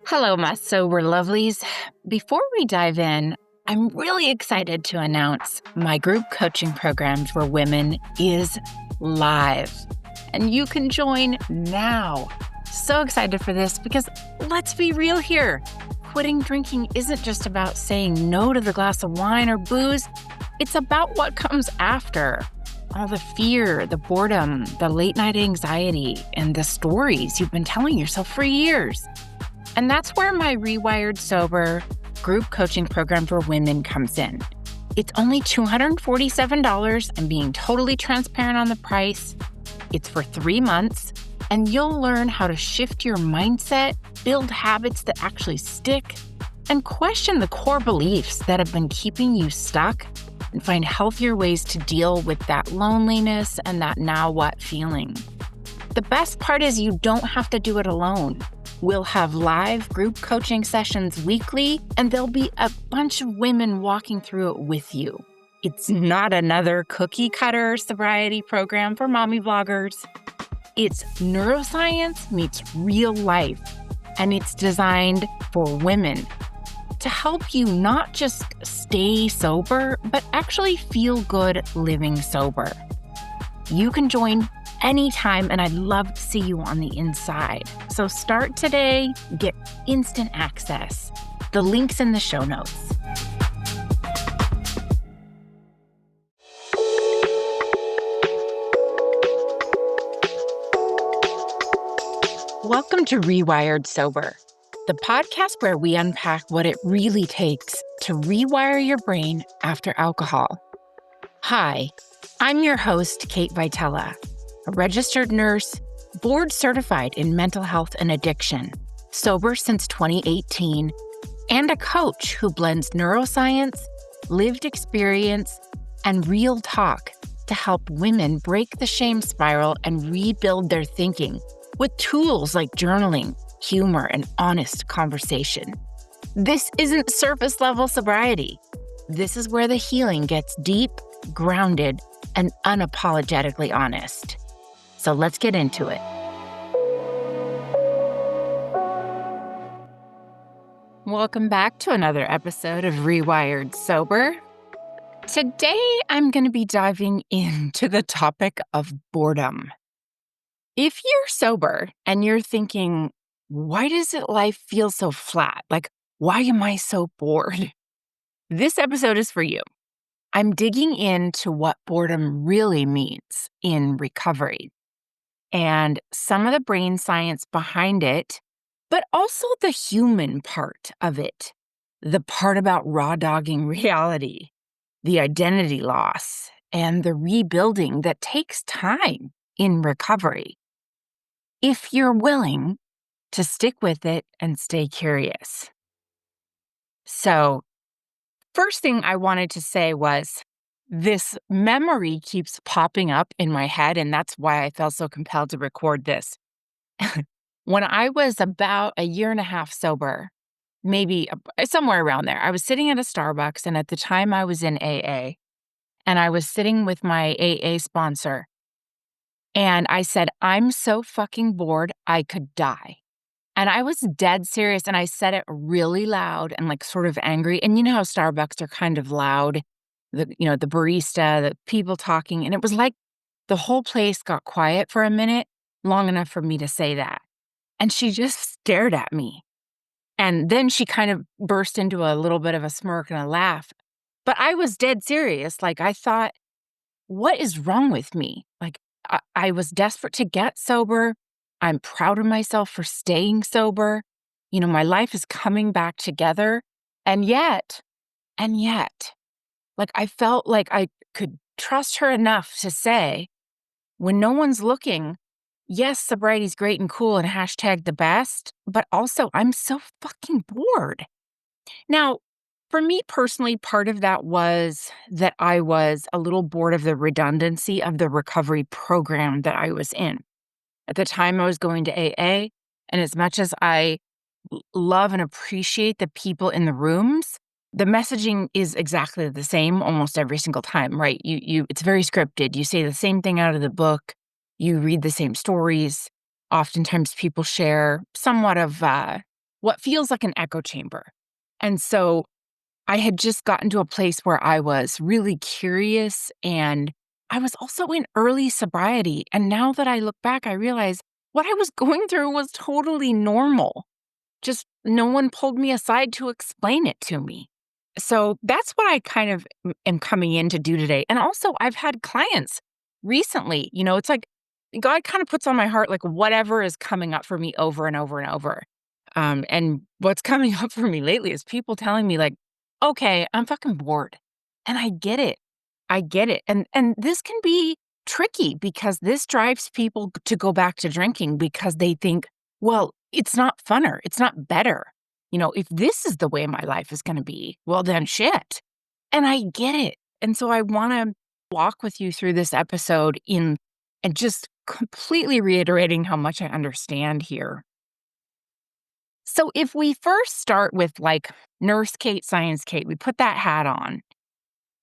Hello, my sober lovelies. Before we dive in, I'm really excited to announce my group coaching program for women is live, and you can join now. So excited for this because let's be real here. Quitting drinking isn't just about saying no to the glass of wine or booze. It's about what comes after. All the fear, the boredom, the late night anxiety, and the stories you've been telling yourself for years. And that's where my Rewired Sober group coaching program for women comes in. It's only $247. I'm being totally transparent on the price. It's for 3 months, and you'll learn how to shift your mindset, build habits that actually stick, and question the core beliefs that have been keeping you stuck, and find healthier ways to deal with that loneliness and that now what feeling. The best part is you don't have to do it alone. We'll have live group coaching sessions weekly, and there'll be a bunch of women walking through it with you. It's not another cookie cutter sobriety program for mommy vloggers. It's neuroscience meets real life, and it's designed for women to help you not just stay sober, but actually feel good living sober. You can join anytime, and I'd love to see you on the inside. So start today, get instant access. The link's in the show notes. Welcome to Rewired Sober, the podcast where we unpack what it really takes to rewire your brain after alcohol. Hi, I'm your host, Kate Vitella, a registered nurse, board certified in mental health and addiction, sober since 2018, and a coach who blends neuroscience, lived experience, and real talk to help women break the shame spiral and rebuild their thinking with tools like journaling, humor, and honest conversation. This isn't surface level sobriety. This is where the healing gets deep, grounded, and unapologetically honest. So let's get into it. Welcome back to another episode of Rewired Sober. Today, I'm going to be diving into the topic of boredom. If you're sober and you're thinking, why does life feel so flat? Like, why am I so bored? This episode is for you. I'm digging into what boredom really means in recovery and some of the brain science behind it, but also the human part of it, the part about raw dogging reality, the identity loss, and the rebuilding that takes time in recovery. If you're willing to stick with it and stay curious. So, first thing I wanted to say was this memory keeps popping up in my head, and that's why I felt so compelled to record this. When I was about a year and a half sober, maybe somewhere around there, I was sitting at a Starbucks, and at the time I was in AA, and I was sitting with my AA sponsor, and I said, I'm so fucking bored, I could die. And I was dead serious, and I said it really loud and like sort of angry. And you know how Starbucks are kind of loud, the barista, the people talking, and it was like the whole place got quiet for a minute, long enough for me to say that. And she just stared at me. And then she kind of burst into a little bit of a smirk and a laugh. But I was dead serious. Like, I thought, what is wrong with me? Like, I was desperate to get sober. I'm proud of myself for staying sober. My life is coming back together. And yet, like, I felt like I could trust her enough to say, when no one's looking, yes, sobriety's great and cool and hashtag the best, but also I'm so fucking bored. Now, for me personally, part of that was that I was a little bored of the redundancy of the recovery program that I was in. At the time, I was going to AA, and as much as I love and appreciate the people in the rooms, the messaging is exactly the same almost every single time, right? It's very scripted. You say the same thing out of the book. You read the same stories. Oftentimes, people share somewhat of what feels like an echo chamber. And so I had just gotten to a place where I was really curious, and I was also in early sobriety. And now that I look back, I realize what I was going through was totally normal. Just no one pulled me aside to explain it to me. So that's what I kind of am coming in to do today. And also, I've had clients recently, it's like God kind of puts on my heart, like whatever is coming up for me over and over and over. And what's coming up for me lately is people telling me, like, okay, I'm fucking bored. And I get it. I get it. And this can be tricky because this drives people to go back to drinking because they think, well, it's not funner. It's not better. If this is the way my life is going to be, well, then shit. And I get it. And so I want to walk with you through this episode and just completely reiterating how much I understand here. So if we first start with like Nurse Kate, Science Kate, we put that hat on,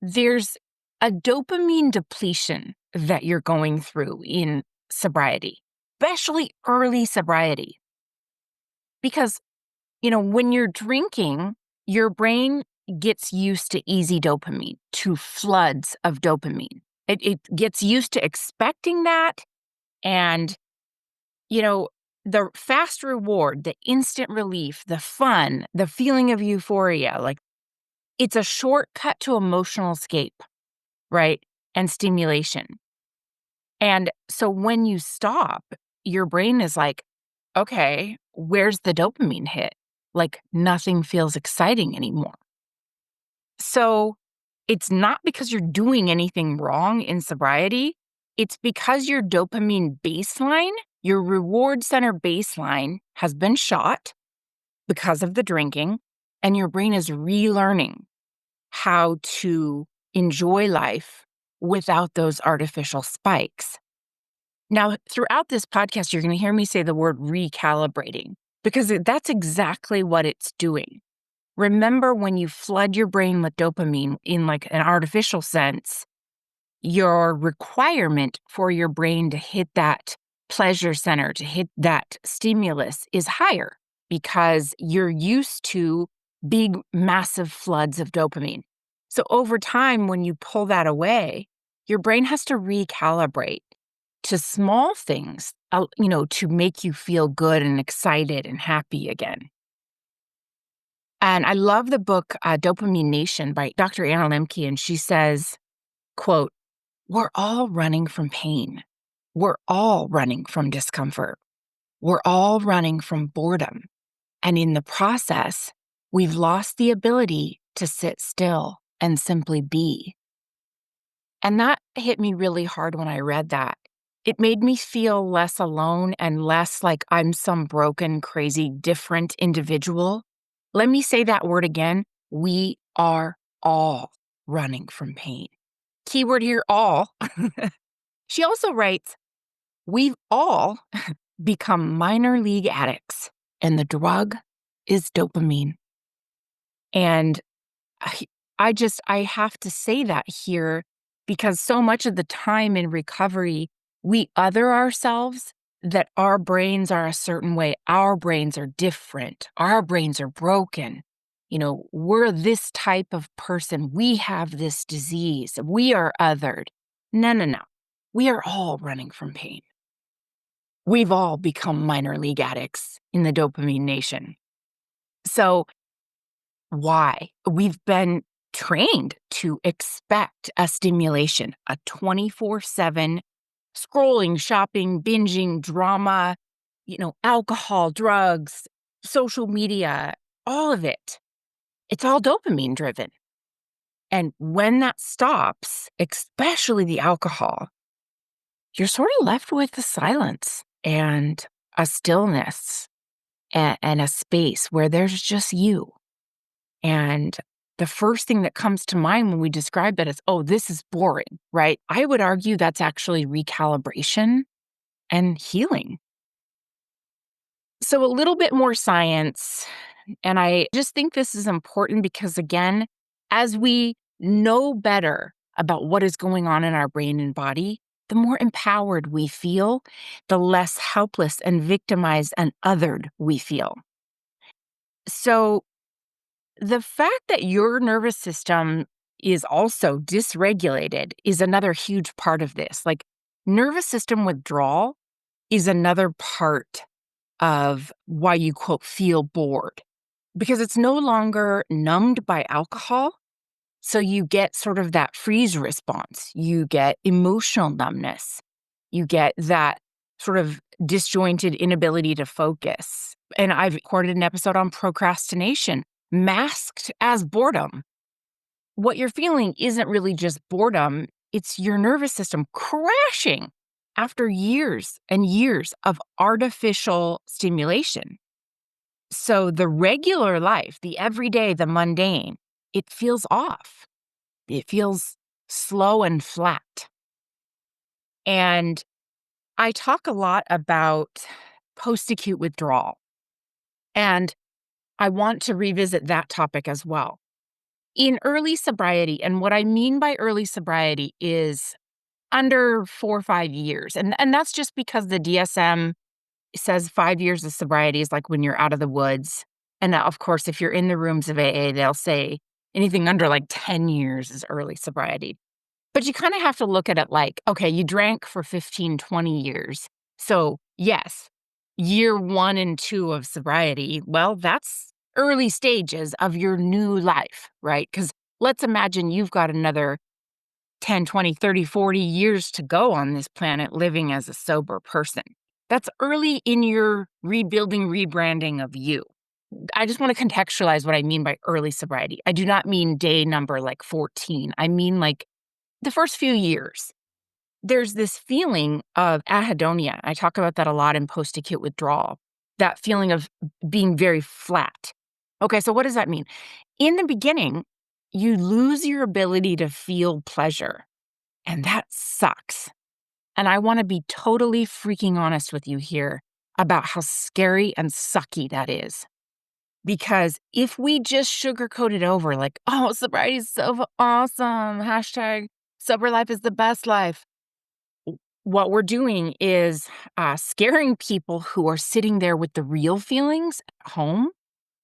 there's a dopamine depletion that you're going through in sobriety, especially early sobriety. Because, when you're drinking, your brain gets used to easy dopamine, to floods of dopamine. It gets used to expecting that. And, the fast reward, the instant relief, the fun, the feeling of euphoria, like it's a shortcut to emotional escape, right? And stimulation. And so when you stop, your brain is like, okay, where's the dopamine hit? Like nothing feels exciting anymore. So it's not because you're doing anything wrong in sobriety. It's because your dopamine baseline, your reward center baseline has been shot because of the drinking, and your brain is relearning how to enjoy life without those artificial spikes. Now, throughout this podcast, you're going to hear me say the word recalibrating because that's exactly what it's doing. Remember, when you flood your brain with dopamine in like an artificial sense, your requirement for your brain to hit that pleasure center, to hit that stimulus is higher because you're used to big, massive floods of dopamine. So over time, when you pull that away, your brain has to recalibrate to small things, to make you feel good and excited and happy again. And I love the book, Dopamine Nation by Dr. Anna Lemke, and she says, quote, "We're all running from pain. We're all running from discomfort. We're all running from boredom. And in the process, we've lost the ability to sit still and simply be." And that hit me really hard when I read that. It made me feel less alone and less like I'm some broken, crazy, different individual. Let me say that word again. We are all running from pain. Keyword here, all. She also writes, "We've all become minor league addicts, and the drug is dopamine." And I I have to say that here because so much of the time in recovery, we other ourselves that our brains are a certain way. Our brains are different. Our brains are broken. We're this type of person. We have this disease. We are othered. No, no, no. We are all running from pain. We've all become minor league addicts in the dopamine nation. So why? We've been trained to expect a stimulation, a 24/7 scrolling, shopping, binging, drama, alcohol, drugs, social media, all of it. It's all dopamine driven. And when that stops, especially the alcohol, you're sort of left with the silence and a stillness and a space where there's just you. And the first thing that comes to mind when we describe that is, oh, this is boring, right? I would argue that's actually recalibration and healing. So, a little bit more science. And I just think this is important because, again, as we know better about what is going on in our brain and body, the more empowered we feel, the less helpless and victimized and othered we feel. So the fact that your nervous system is also dysregulated is another huge part of this. Like, nervous system withdrawal is another part of why you, quote, feel bored, because it's no longer numbed by alcohol. So you get sort of that freeze response. You get emotional numbness. You get that sort of disjointed inability to focus. And I've recorded an episode on procrastination, masked as boredom. What you're feeling isn't really just boredom, it's your nervous system crashing after years and years of artificial stimulation. So the regular life, the everyday, the mundane, it feels off. It feels slow and flat. And I talk a lot about post-acute withdrawal, and I want to revisit that topic as well. In early sobriety, and what I mean by early sobriety is under 4 or 5 years, and that's just because the DSM says 5 years of sobriety is like when you're out of the woods, and now, of course, if you're in the rooms of AA, they'll say anything under, like, 10 years is early sobriety. But you kinda have to look at it like, okay, you drank for 15, 20 years. So, yes, year 1 and 2 of sobriety, well, that's early stages of your new life, right? Because let's imagine you've got another 10, 20, 30, 40 years to go on this planet living as a sober person. That's early in your rebuilding, rebranding of you. I just wanna contextualize what I mean by early sobriety. I do not mean day number, like, 14. I mean, like, the first few years, there's this feeling of anhedonia. I talk about that a lot in post-acute withdrawal, that feeling of being very flat. Okay, so what does that mean? In the beginning, you lose your ability to feel pleasure, and that sucks. And I wanna be totally freaking honest with you here about how scary and sucky that is. Because if we just sugarcoat it over like, "Oh, sobriety is so awesome, hashtag sober life is the best life," what we're doing is, scaring people who are sitting there with the real feelings at home.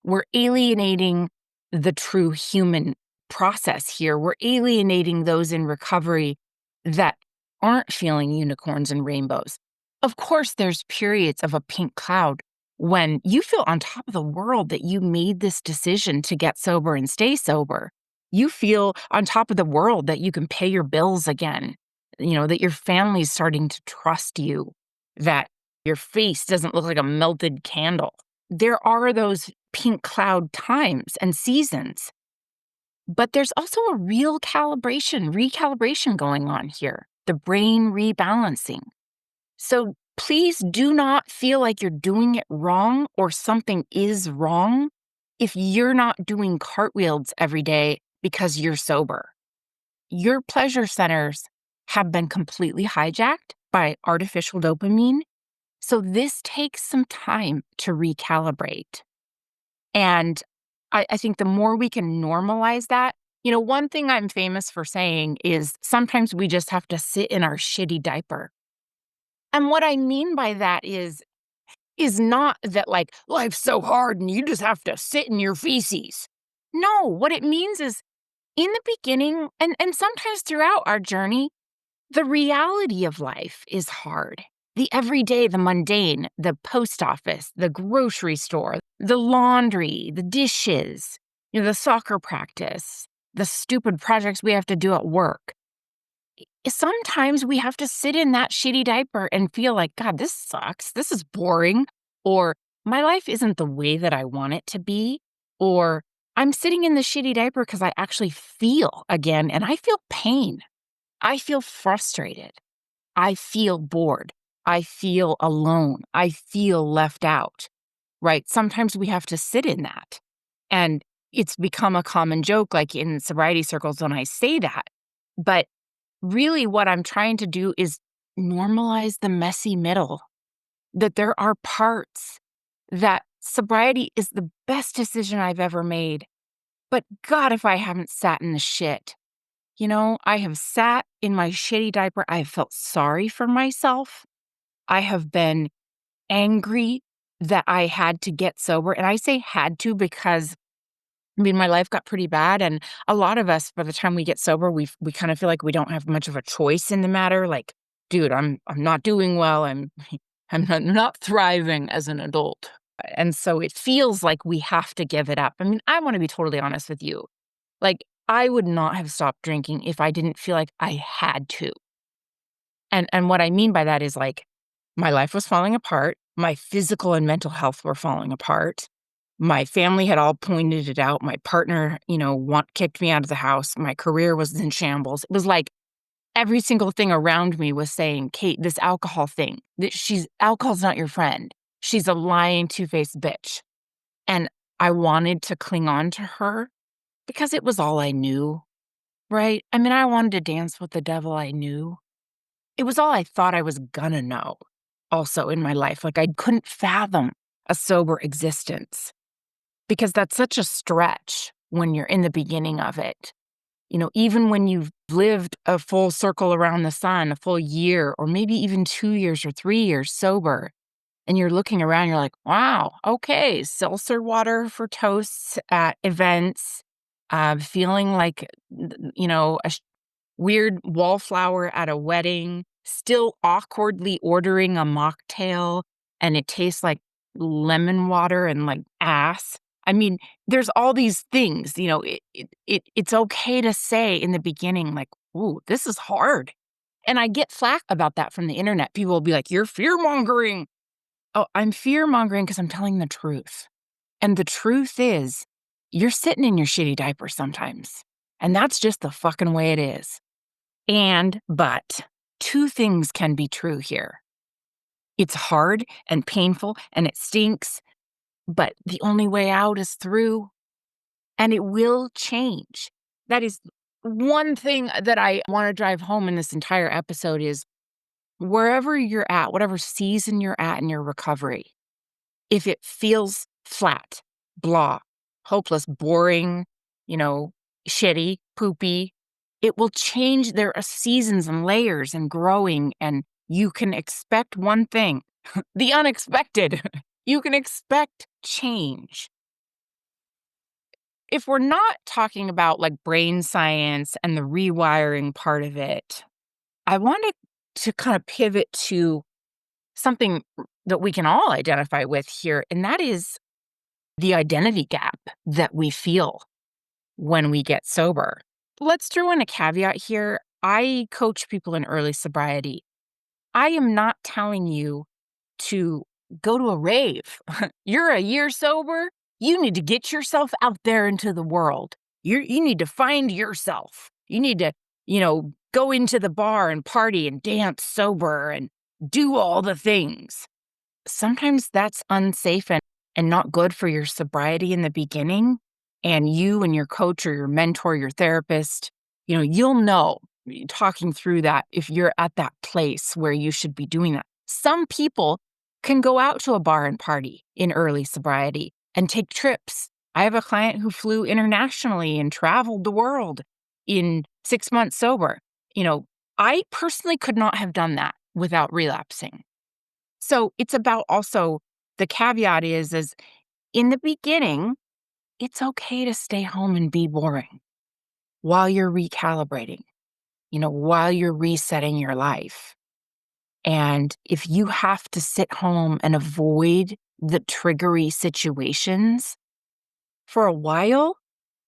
We're alienating the true human process here. We're alienating those in recovery that aren't feeling unicorns and rainbows. Of course, there's periods of a pink cloud when you feel on top of the world that you made this decision to get sober and stay sober. You feel on top of the world that you can pay your bills again, that your family's starting to trust you, that your face doesn't look like a melted candle. There are those pink cloud times and seasons, but there's also a real recalibration going on here, the brain rebalancing. So please do not feel like you're doing it wrong or something is wrong if you're not doing cartwheels every day because you're sober. Your pleasure centers have been completely hijacked by artificial dopamine. So this takes some time to recalibrate. And I think the more we can normalize that, one thing I'm famous for saying is sometimes we just have to sit in our shitty diaper. And what I mean by that is not that like life's so hard and you just have to sit in your feces. No, what it means is in the beginning and sometimes throughout our journey, the reality of life is hard. The everyday, the mundane, the post office, the grocery store, the laundry, the dishes, the soccer practice, the stupid projects we have to do at work. Sometimes we have to sit in that shitty diaper and feel like, God, this sucks. This is boring. Or my life isn't the way that I want it to be. Or I'm sitting in the shitty diaper because I actually feel again and I feel pain. I feel frustrated. I feel bored. I feel alone. I feel left out, right? Sometimes we have to sit in that. And it's become a common joke, like in sobriety circles, when I say that. But really, what I'm trying to do is normalize the messy middle, that there are parts that sobriety is the best decision I've ever made. But God, if I haven't sat in the shit. I have sat in my shitty diaper. I have felt sorry for myself. I have been angry that I had to get sober, and I say had to because, I mean, my life got pretty bad, and a lot of us, by the time we get sober, we kinda feel like we don't have much of a choice in the matter, like, "Dude, I'm not doing well, I'm not thriving as an adult." And so it feels like we have to give it up. I mean, I wanna be totally honest with you. Like, I would not have stopped drinking if I didn't feel like I had to. And what I mean by that is, like, my life was falling apart, my physical and mental health were falling apart, my family had all pointed it out, my partner, want kicked me out of the house, my career was in shambles. It was like every single thing around me was saying, "Kate, this alcohol thing, that she's alcohol's not your friend. She's a lying, two-faced bitch." And I wanted to cling on to her because it was all I knew, right? I mean, I wanted to dance with the devil I knew. It was all I thought I was gonna know also in my life. Like, I couldn't fathom a sober existence because that's such a stretch when you're in the beginning of it. Even when you've lived a full circle around the sun, a full year, or maybe even 2 years or 3 years sober, and you're looking around, you're like, "Wow, okay, seltzer water for toasts at events, feeling like, a weird wallflower at a wedding, still awkwardly ordering a mocktail, and it tastes like lemon water and like ass." I mean, there's all these things, it's okay to say in the beginning, like, "Ooh, this is hard." And I get flack about that from the internet. People will be like, "You're fear-mongering." Oh, I'm fear-mongering because 'cause I'm telling the truth. And the truth is, you're sitting in your shitty diaper sometimes, and that's just the fucking way it is. But 2 things can be true here. It's hard and painful and it stinks, but the only way out is through, and it will change. That is one thing that I wanna drive home in this entire episode is wherever you're at, whatever season you're at in your recovery, if it feels flat, blah, hopeless, boring, you know, shitty, poopy, it will change. There are seasons and layers and growing, and you can expect one thing, the unexpected. You can expect change. If we're not talking about like brain science and the rewiring part of it, I wanted to kind of pivot to something that we can all identify with here, and that is the identity gap that we feel when we get sober. Let's throw in a caveat here. I coach people in early sobriety. I am not telling you to go to a rave. You're a year sober. You need to get yourself out there into the world. You need to find yourself. You need to, go into the bar and party and dance sober and do all the things. Sometimes that's unsafe and not good for your sobriety in the beginning. And you and your coach or your mentor, your therapist, you'll know talking through that if you're at that place where you should be doing that. Some people can go out to a bar and party in early sobriety and take trips. I have a client who flew internationally and traveled the world in 6 months sober. I personally could not have done that without relapsing. So it's about also the caveat is in the beginning, it's okay to stay home and be boring while you're recalibrating, while you're resetting your life. And if you have to sit home and avoid the triggery situations for a while,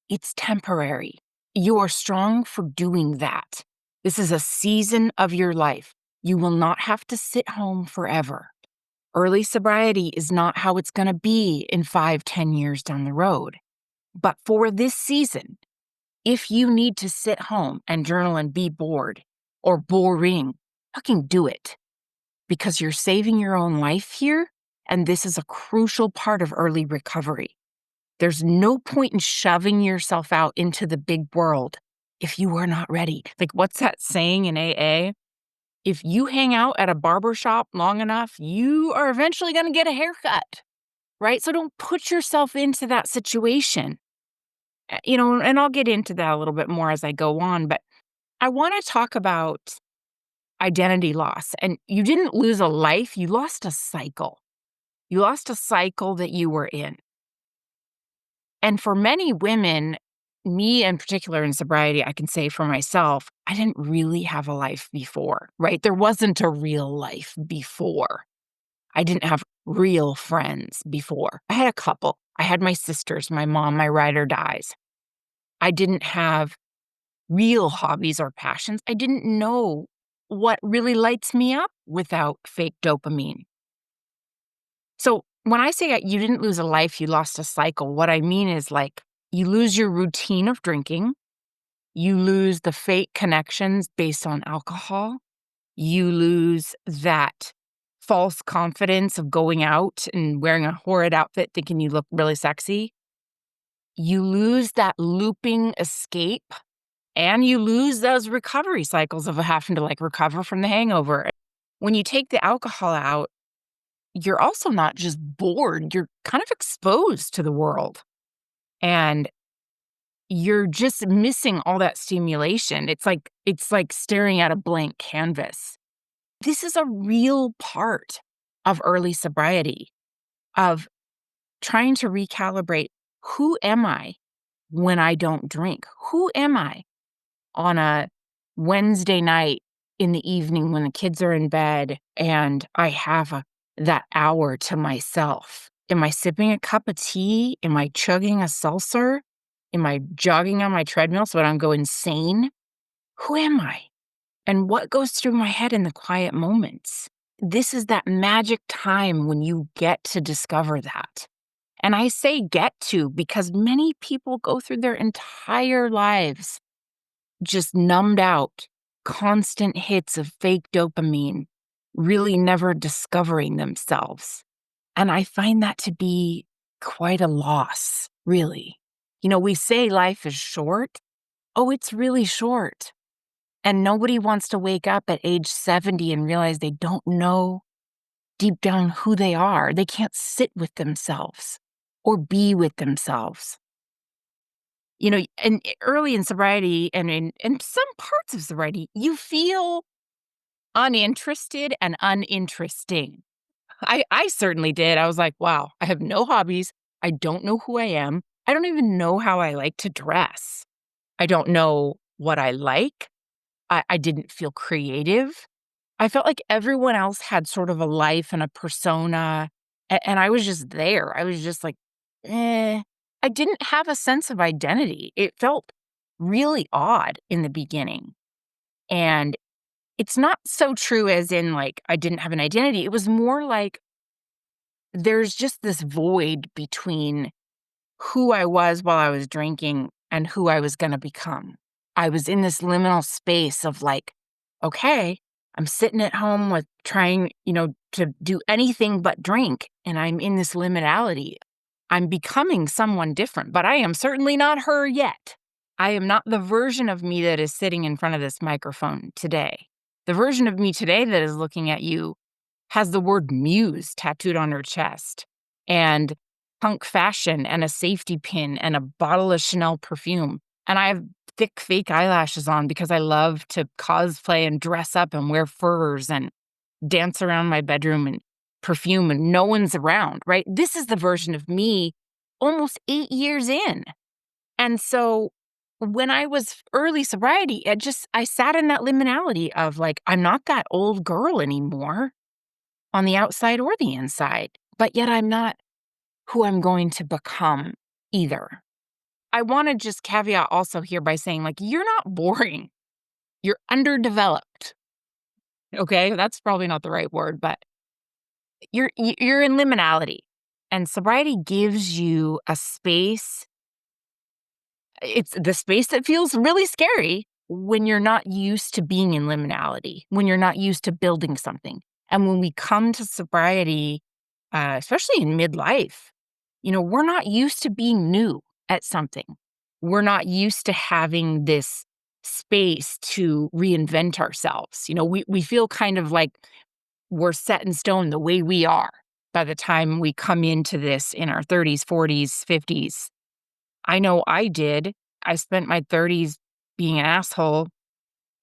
it's temporary. You are strong for doing that. This is a season of your life. You will not have to sit home forever. Early sobriety is not how it's going to be in 5, 10 years down the road. But for this season, if you need to sit home and journal and be bored or boring, fucking do it because you're saving your own life here. And this is a crucial part of early recovery. There's no point in shoving yourself out into the big world if you are not ready. Like, what's that saying in AA? If you hang out at a barber shop long enough, you are eventually going to get a haircut, right? So don't put yourself into that situation. And I'll get into that a little bit more as I go on, but I want to talk about identity loss. And you didn't lose a life, you lost a cycle. You lost a cycle that you were in. And for many women, me in particular in sobriety, I can say for myself, I didn't really have a life before, right? There wasn't a real life before. I didn't have real friends before. I had a couple. I had my sisters, my mom, my ride or dies. I didn't have real hobbies or passions. I didn't know what really lights me up without fake dopamine. So when I say you didn't lose a life, you lost a cycle, what I mean is like you lose your routine of drinking, you lose the fake connections based on alcohol, you lose that false confidence of going out and wearing a horrid outfit thinking you look really sexy. You lose that looping escape and you lose those recovery cycles of having to like recover from the hangover. When you take the alcohol out, you're also not just bored, you're kind of exposed to the world. And you're just missing all that stimulation. It's like staring at a blank canvas. This is a real part of early sobriety, of trying to recalibrate who am I when I don't drink? Who am I on a Wednesday night in the evening when the kids are in bed and I have that hour to myself? Am I sipping a cup of tea? Am I chugging a seltzer? Am I jogging on my treadmill so I don't go insane? Who am I? And what goes through my head in the quiet moments? This is that magic time when you get to discover that. And I say get to because many people go through their entire lives just numbed out, constant hits of fake dopamine, really never discovering themselves. And I find that to be quite a loss, really. We say life is short. Oh, it's really short. And nobody wants to wake up at age 70 and realize they don't know deep down who they are. They can't sit with themselves or be with themselves. And early in sobriety and in some parts of sobriety, you feel uninterested and uninteresting. I certainly did. I was like, wow, I have no hobbies. I don't know who I am. I don't even know how I like to dress. I don't know what I like. I didn't feel creative. I felt like everyone else had sort of a life and a persona, and I was just there. I was just like, eh. I didn't have a sense of identity. It felt really odd in the beginning. And it's not so true as in like I didn't have an identity. It was more like there's just this void between who I was while I was drinking and who I was gonna become. I was in this liminal space of like, okay, I'm sitting at home with trying, to do anything but drink, and I'm in this liminality. I'm becoming someone different, but I am certainly not her yet. I am not the version of me that is sitting in front of this microphone today. The version of me today that is looking at you has the word muse tattooed on her chest and punk fashion and a safety pin and a bottle of Chanel perfume. And I have thick fake eyelashes on because I love to cosplay and dress up and wear furs and dance around my bedroom and perfume and no one's around, right? This is the version of me almost 8 years in. And so when I was early sobriety, I sat in that liminality of like, I'm not that old girl anymore on the outside or the inside, but yet I'm not who I'm going to become either. I want to just caveat also here by saying, like, you're not boring. You're underdeveloped. Okay, that's probably not the right word, but you're in liminality, and sobriety gives you a space. It's the space that feels really scary when you're not used to being in liminality, when you're not used to building something, and when we come to sobriety, especially in midlife, we're not used to being new at something. We're not used to having this space to reinvent ourselves. We feel kind of like we're set in stone the way we are by the time we come into this in our 30s, 40s, 50s. I know I did. I spent my 30s being an asshole,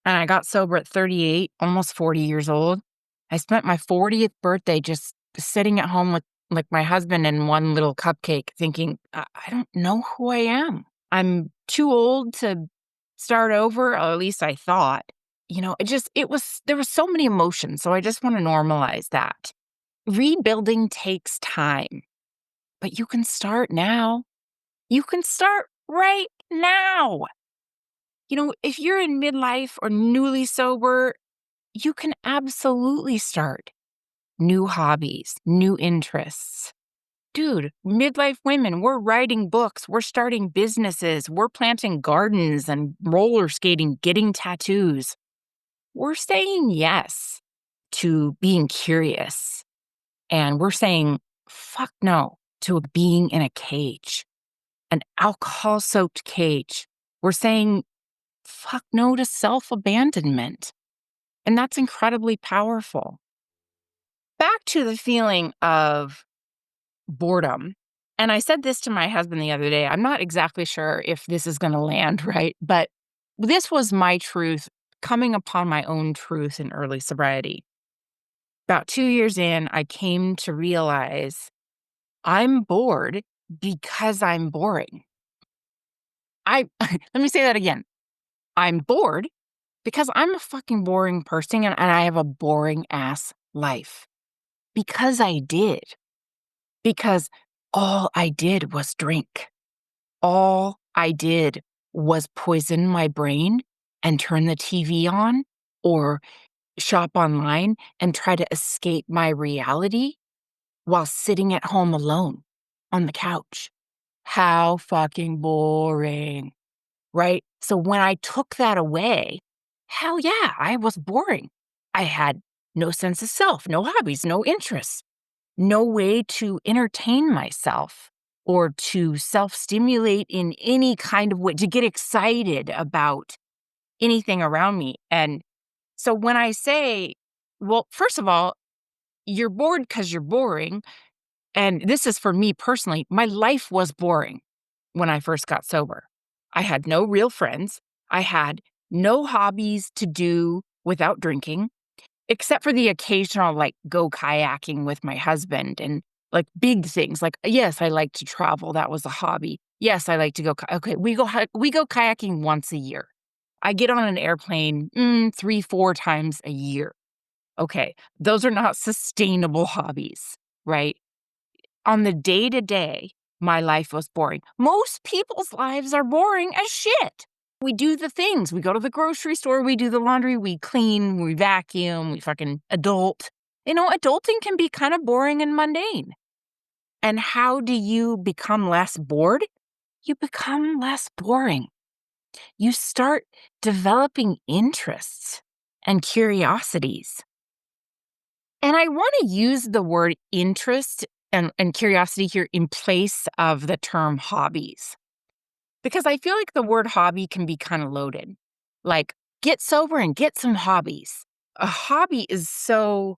and I got sober at 38, almost 40 years old. I spent my 40th birthday just sitting at home with like my husband in one little cupcake thinking, I don't know who I am. I'm too old to start over, or at least I thought. There was so many emotions. So I just want to normalize that. Rebuilding takes time, but you can start now. You can start right now. If you're in midlife or newly sober, you can absolutely start new hobbies, new interests. Dude, midlife women, we're writing books, we're starting businesses, we're planting gardens and roller skating, getting tattoos. We're saying yes to being curious. And we're saying fuck no to being in a cage, an alcohol soaked cage. We're saying fuck no to self abandonment. And that's incredibly powerful. Back to the feeling of boredom. And I said this to my husband the other day. I'm not exactly sure if this is going to land right, but this was my truth coming upon my own truth in early sobriety. About 2 years in, I came to realize I'm bored because I'm boring. Let me say that again. I'm bored because I'm a fucking boring person and I have a boring ass life. Because I did. Because all I did was drink. All I did was poison my brain and turn the TV on or shop online and try to escape my reality while sitting at home alone on the couch. How fucking boring, right? So when I took that away, hell yeah, I was boring. I had no sense of self, no hobbies, no interests, no way to entertain myself or to self-stimulate in any kind of way, to get excited about anything around me. And so when I say, well, first of all, you're bored because you're boring. And this is for me personally, my life was boring when I first got sober. I had no real friends. I had no hobbies to do without drinking. Except for the occasional, like, go kayaking with my husband and, like, big things. Like, yes, I like to travel, that was a hobby. Yes, I like to go okay, we go kayaking once a year. I get on an airplane, 3, 4 times a year. Okay, those are not sustainable hobbies, right? On the day-to-day, my life was boring. Most people's lives are boring as shit. We do the things. We go to the grocery store, we do the laundry, we clean, we vacuum, we fucking adult. Adulting can be kind of boring and mundane. And how do you become less bored? You become less boring. You start developing interests and curiosities. And I want to use the word interest and curiosity here in place of the term hobbies. Because I feel like the word hobby can be kind of loaded. Like, get sober and get some hobbies. A hobby it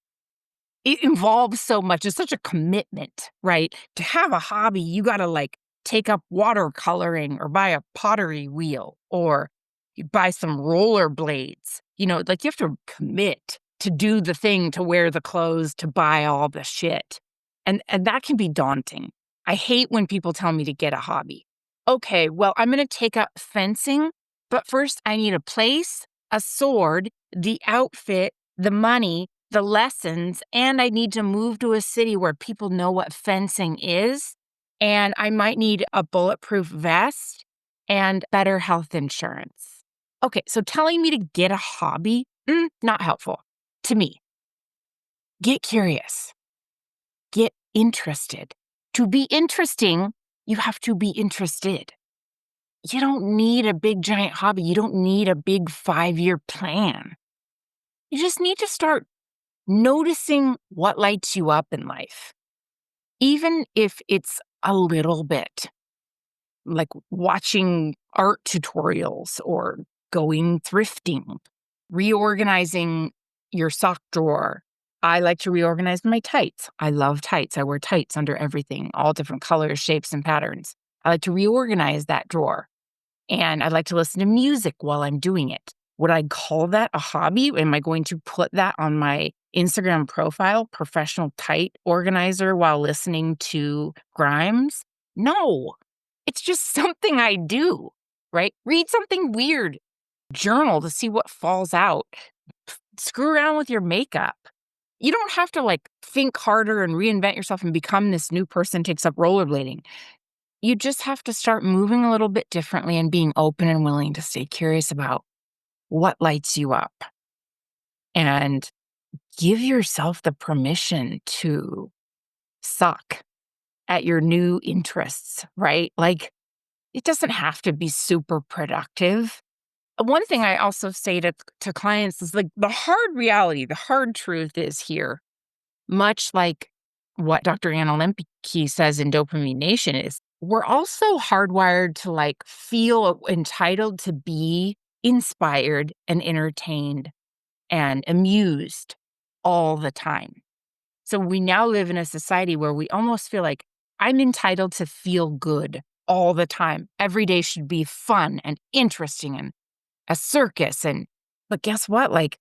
involves so much. It's such a commitment, right? To have a hobby, you got to like take up watercoloring or buy a pottery wheel or you buy some roller blades. Like you have to commit to do the thing, to wear the clothes, to buy all the shit. And that can be daunting. I hate when people tell me to get a hobby. Okay, well, I'm going to take up fencing, but first I need a place, a sword, the outfit, the money, the lessons, and I need to move to a city where people know what fencing is. And I might need a bulletproof vest and better health insurance. Okay, so telling me to get a hobby, not helpful to me. Get curious. Get interested. To be interesting, you have to be interested. You don't need a big giant hobby. You don't need a big 5-year plan. You just need to start noticing what lights you up in life, even if it's a little bit, like watching art tutorials or going thrifting, reorganizing your sock drawer. I like to reorganize my tights. I love tights. I wear tights under everything, all different colors, shapes, and patterns. I like to reorganize that drawer. And I like to listen to music while I'm doing it. Would I call that a hobby? Am I going to put that on my Instagram profile, professional tight organizer while listening to Grimes. No, it's just something I do, right? Read something weird, journal to see what falls out, screw around with your makeup. You don't have to like think harder and reinvent yourself and become this new person takes up rollerblading. You just have to start moving a little bit differently and being open and willing to stay curious about what lights you up and give yourself the permission to suck at your new interests, right? Like, it doesn't have to be super productive. One thing I also say to clients is like the hard reality, the hard truth is here, much like what Dr. Anna Lembke says in Dopamine Nation is we're also hardwired to like feel entitled to be inspired and entertained and amused all the time. So we now live in a society where we almost feel like I'm entitled to feel good all the time. Every day should be fun and interesting and a circus. But guess what? Like,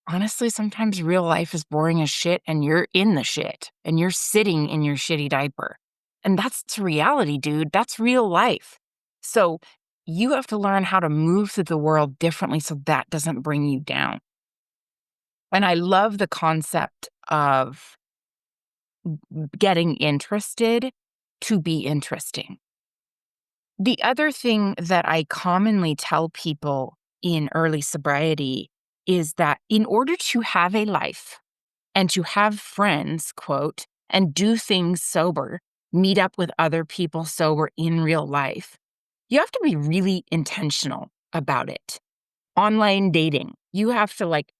honestly, sometimes real life is boring as shit and you're in the shit and you're sitting in your shitty diaper. And that's reality, dude. That's real life. So you have to learn how to move through the world differently so that doesn't bring you down. And I love the concept of getting interested to be interesting. The other thing that I commonly tell people in early sobriety is that in order to have a life and to have friends, quote, and do things sober, meet up with other people sober in real life, you have to be really intentional about it. Online dating, you have to like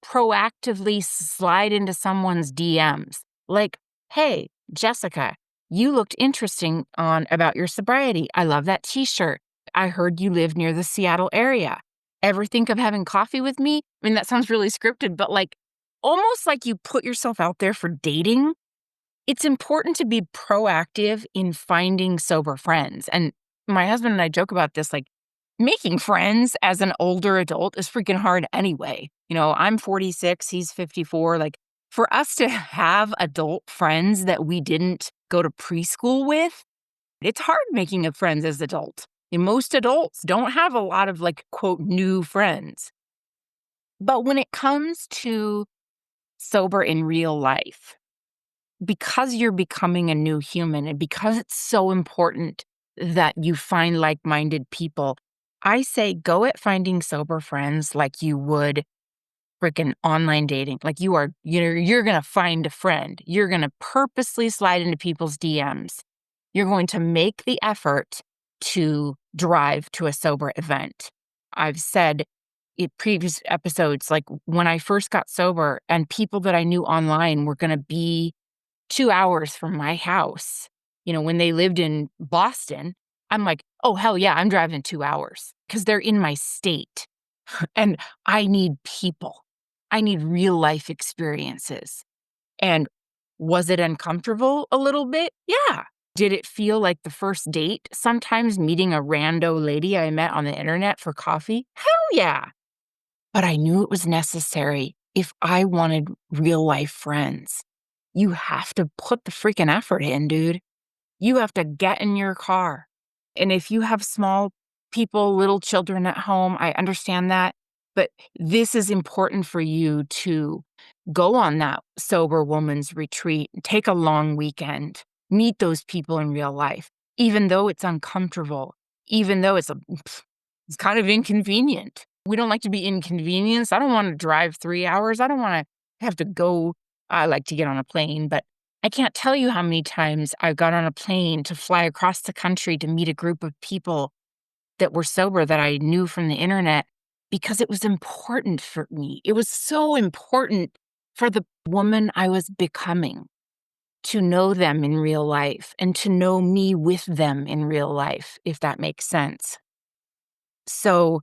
proactively slide into someone's DMs. Like, hey, Jessica, you looked interesting on about your sobriety. I love that t-shirt. I heard you live near the Seattle area. Ever think of having coffee with me? I mean, that sounds really scripted, but like almost like you put yourself out there for dating. It's important to be proactive in finding sober friends. And my husband and I joke about this, like making friends as an older adult is freaking hard anyway. You know, I'm 46, he's 54. Like for us to have adult friends that we didn't go to preschool with, it's hard making a friends as adult. And most adults don't have a lot of like, quote, new friends. But when it comes to sober in real life, because you're becoming a new human and because it's so important that you find like-minded people, I say go at finding sober friends like you would freaking online dating. Like you're going to find a friend. You're going to purposely slide into people's DMs. You're going to make the effort to drive to a sober event. I've said in previous episodes, like when I first got sober and people that I knew online were going to be 2 hours from my house. You know, when they lived in Boston, I'm like, "Oh, hell yeah, I'm driving 2 hours because 'cause they're in my state, and I need people. I need real life experiences." And was it uncomfortable a little bit? Yeah. Did it feel like the first date, sometimes meeting a rando lady I met on the internet for coffee? Hell yeah. But I knew it was necessary if I wanted real life friends. You have to put the freaking effort in, dude. You have to get in your car. And if you have small people, little children at home, I understand that. But this is important for you to go on that sober woman's retreat, take a long weekend, meet those people in real life, even though it's uncomfortable, even though it's kind of inconvenient. We don't like to be inconvenienced. I don't want to drive 3 hours. I don't want to have to go. I like to get on a plane, but I can't tell you how many times I got on a plane to fly across the country to meet a group of people that were sober that I knew from the internet because it was important for me. It was so important for the woman I was becoming to know them in real life and to know me with them in real life, if that makes sense. So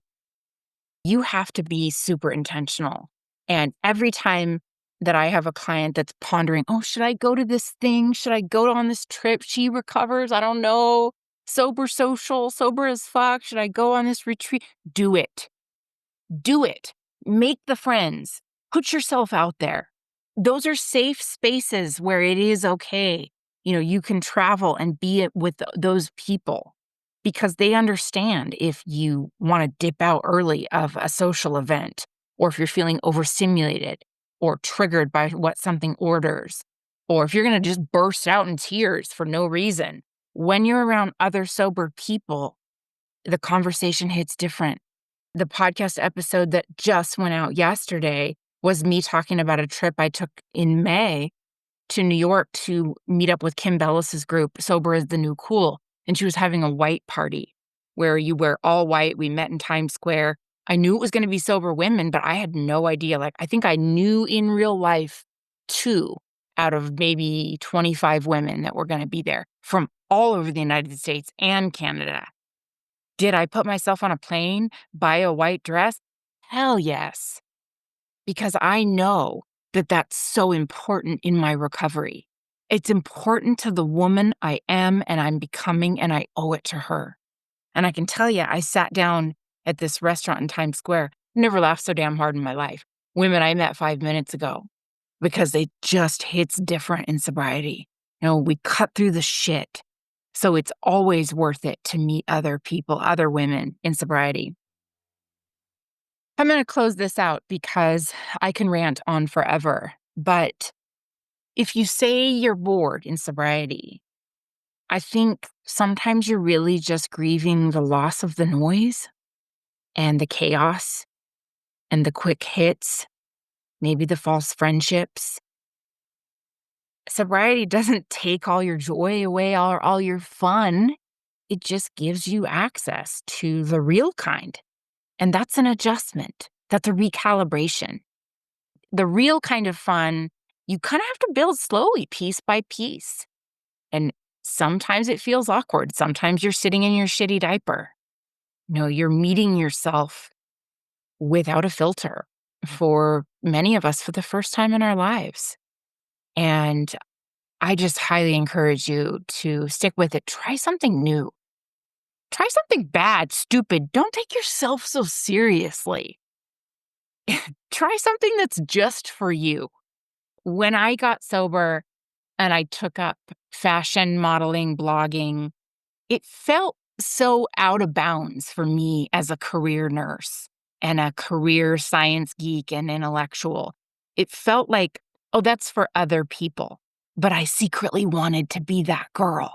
you have to be super intentional. And every time that I have a client that's pondering, oh, should I go to this thing? Should I go on this trip? She recovers. I don't know. Sober social, sober as fuck. Should I go on this retreat? Do it. Do it. Make the friends. Put yourself out there. those are safe spaces where it is okay. You can travel and be it with those people because they understand if you want to dip out early of a social event, or if you're feeling overstimulated or triggered by what something orders, or if you're going to just burst out in tears for no reason. When you're around other sober people, the conversation hits different. The podcast episode that just went out yesterday was me talking about a trip I took in May to New York to meet up with Kim Bellis's group, Sober is the New Cool. And she was having a white party where you wear all white. We met in Times Square. I knew it was going to be sober women, but I had no idea. Like, I think I knew in real life 2 out of maybe 25 women that were going to be there from all over the United States and Canada. Did I put myself on a plane, buy a white dress? Hell yes. Because I know that that's so important in my recovery. It's important to the woman I am and I'm becoming, and I owe it to her. And I can tell you, I sat down at this restaurant in Times Square, never laughed so damn hard in my life. Women I met 5 minutes ago, because it just hits different in sobriety. We cut through the shit. So it's always worth it to meet other people, other women in sobriety. I'm going to close this out because I can rant on forever. But if you say you're bored in sobriety, I think sometimes you're really just grieving the loss of the noise and the chaos and the quick hits, maybe the false friendships. Sobriety doesn't take all your joy away or all your fun. It just gives you access to the real kind. And that's an adjustment. That's a recalibration. The real kind of fun, you kind of have to build slowly, piece by piece. And sometimes it feels awkward. Sometimes you're sitting in your shitty diaper. You're meeting yourself without a filter for many of us for the first time in our lives. And I just highly encourage you to stick with it. Try something new. Try something bad, stupid. Don't take yourself so seriously. Try something that's just for you. When I got sober and I took up fashion modeling, blogging, it felt so out of bounds for me as a career nurse and a career science geek and intellectual. It felt like, oh, that's for other people. But I secretly wanted to be that girl.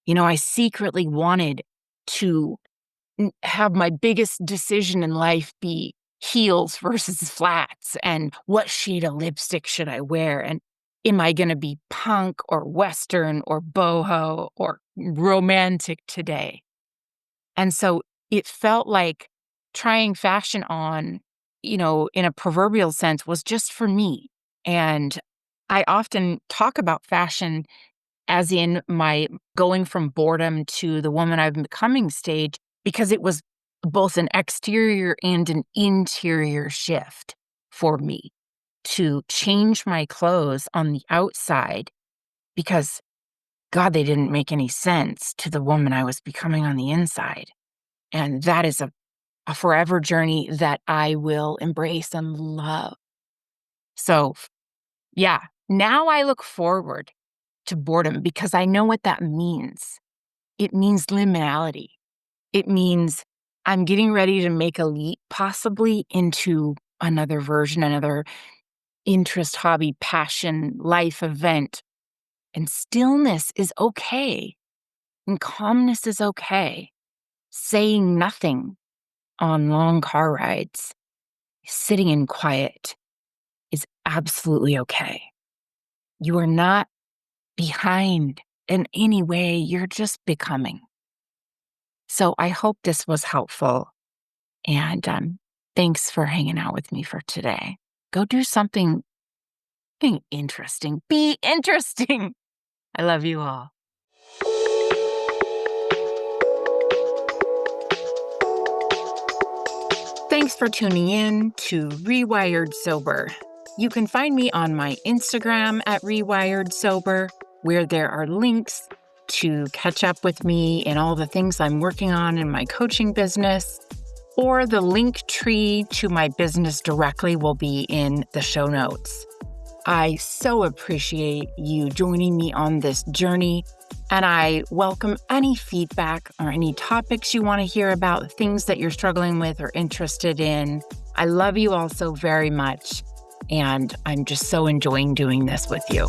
I secretly wanted to have my biggest decision in life be heels versus flats, and what shade of lipstick should I wear, and am I going to be punk or Western or boho or romantic today? And so it felt like trying fashion on, in a proverbial sense, was just for me. And I often talk about fashion as in my going from boredom to the woman I'm becoming stage, because it was both an exterior and an interior shift for me to change my clothes on the outside, because, God, they didn't make any sense to the woman I was becoming on the inside. And that is a forever journey that I will embrace and love. So, yeah, now I look forward to boredom because I know what that means. It means liminality. It means I'm getting ready to make a leap, possibly into another version, another interest, hobby, passion, life event. And stillness is okay. And calmness is okay. Saying nothing on long car rides, sitting in quiet is absolutely okay. You are not behind in any way. You're just becoming. So I hope this was helpful. And thanks for hanging out with me for today. Go do something interesting. Be interesting. I love you all. Thanks for tuning in to Rewired Sober. You can find me on my Instagram at Rewired Sober, where there are links to catch up with me and all the things I'm working on in my coaching business, or the link tree to my business directly will be in the show notes. I so appreciate you joining me on this journey, and I welcome any feedback or any topics you want to hear about, things that you're struggling with or interested in. I love you all so very much, and I'm just so enjoying doing this with you.